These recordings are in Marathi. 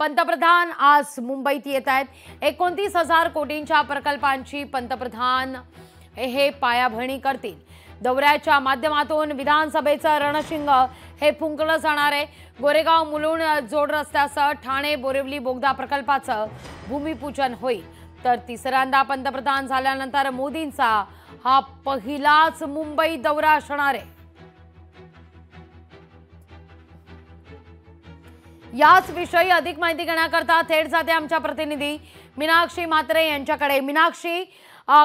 पंतप्रधान आज मुंबईत येत आहेत। 29,000 कोटींच्या प्रकल्पांची पंतप्रधान हे पायाभरणी करतील। दौऱ्याच्या माध्यमातून विधानसभेचं रणशिंग हे फुंकलं जाणार आहे। गोरेगाव मुलुंड जोड रस्त्यासह ठाणे बोरिवली बोगदा प्रकल्पाचं भूमिपूजन होईल। तर तिसऱ्यांदा पंतप्रधान झाल्यानंतर मोदींचा हा पहिलाच मुंबई दौरा असणार आहे। याच विषयी अधिक माहिती घेण्याकरता थेट जाते आमच्या प्रतिनिधी मीनाक्षी म्हात्रे यांच्याकडे। मीनाक्षी,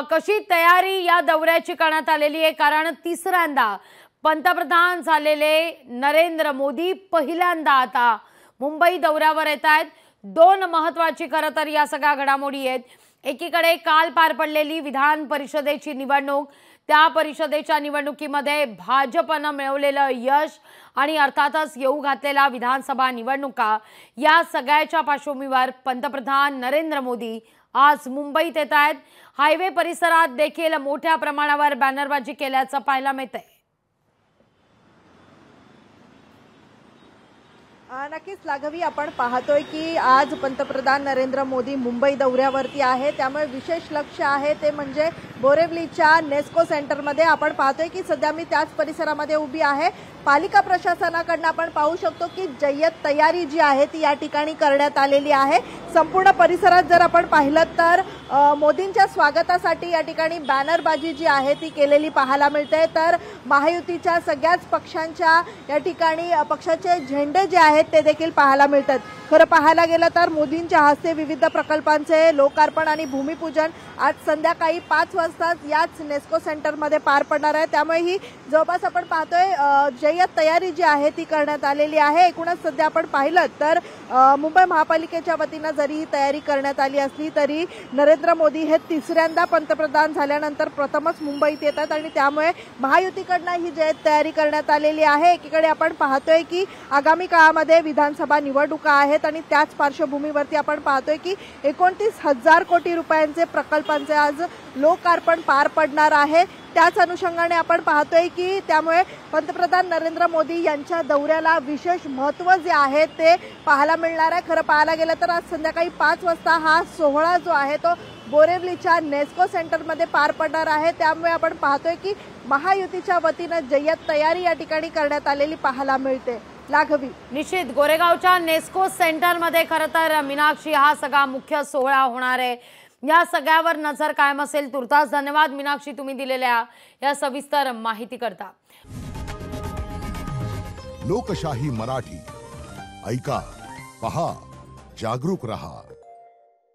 कशी तयारी या दौऱ्याची करण्यात आलेली आहे? कारण तिसऱ्यांदा पंतप्रधान झालेले नरेंद्र मोदी पहिल्यांदा आता मुंबई दौऱ्यावर येत आहेत। दोन महत्त्वाची खरं तर या सगळ्या घडामोडी आहेत। एकीकडे काल पार पडलेली विधान परिषदेची निवडणूक, त्या परिषदेच्या निवडणुकीमध्ये भाजपनं मिळवलेलं यश आणि अर्थातच येऊ घातलेला विधानसभा निवडणुका, या सगळ्याच्या पार्श्वभूमीवर पंतप्रधान नरेंद्र मोदी आज मुंबईत येत आहेत। हायवे परिसरात देखील मोठ्या प्रमाणावर बॅनरबाजी केल्याचं पाहायला मिळतंय। नक्कीच लाघवी, आपण पाहतोय की आज पंतप्रधान नरेंद्र मोदी मुंबई दौऱ्यावरती आहे। त्यामुळे विशेष लक्ष आहे ते म्हणजे बोरिवलीच्या नेस्को सेंटरमध्ये। आपण पाहतोय की सध्या मी त्याच परिसरामध्ये उभी आहे। पालिका प्रशासनाकडून आपण पाहू शकतो की जय्यत तयारी जी आहे ती या ठिकाणी करण्यात आलेली आहे। संपूर्ण परिसरात जर आपण पाहिलं तर मोदींच्या स्वागतासाठी या ठिकाणी बॅनरबाजी जी आहे ती केलेली पाहायला मिळते। तर महायुतीच्या सगळ्याच पक्षांच्या या ठिकाणी पक्षाचे झेंडे जे आहेत ते देखील पाहायला मिळतात। खरं पाहायला गेलं तर मोदींच्या हस्ते विविध प्रकल्पांचे लोकार्पण आणि भूमिपूजन आज संध्याकाळी 5 वाजता याच नेस्को सेंटरमध्ये पार पडणार आहे। त्यामुळे ही जवळपास आपण पाहतोय जय्यत तयारी जी आहे ती करण्यात आलेली आहे। एकूणच सध्या आपण पाहिलं तर मुंबई महापालिकेच्या वतीनं जरी ही तयारी करण्यात आली असली तरी नरेंद्र मोदी हे तिसऱ्यांदा पंतप्रधान झाल्यानंतर प्रथमच मुंबईत येतात आणि त्यामुळे महायुतीकडून ही जय्यत तयारी करण्यात आलेली आहे। एकीकडे आपण पाहतोय की आगामी काळामध्ये विधानसभा निवडणुका आहेत आणि त्याच पार्श्वभूमीवरती आपण पाहतोय की 29,000 कोटी रुपयांचे प्रकल्पांचे आज लोकार्पण पार पडणार आहे। त्याच अनुषंगाने आपण पाहतोय की त्यामुळे पंतप्रधान नरेंद्र मोदी यांच्या दौऱ्याला विशेष महत्त्व जे आहे ते पाहायला मिळणार आहे। खरं पाहायला गेलं तर आज संध्याकाळी 5 वाजता हा सोहळा जो आहे तो बोरिवलीच्या नेस्को सेंटरमध्ये पार पडणार आहे। त्यामुळे आपण पाहतोय की महायुतीच्या वतीनं जय्यत तयारी या ठिकाणी करण्यात आलेली पाहायला मिळते। लाघवी, निश्चित गोरेगावच्या नेस्को सेंटरमध्ये खरं तर मीनाक्षी हा सगळा मुख्य सोहळा होणार आहे। या सगळ्यावर नजर कायम असेल। तुर्तास धन्यवाद मीनाक्षी, तुम्ही दिलेल्या या सविस्तर माहिती करता। लोकशाही मराठी ऐका, पहा, जागरूक रहा।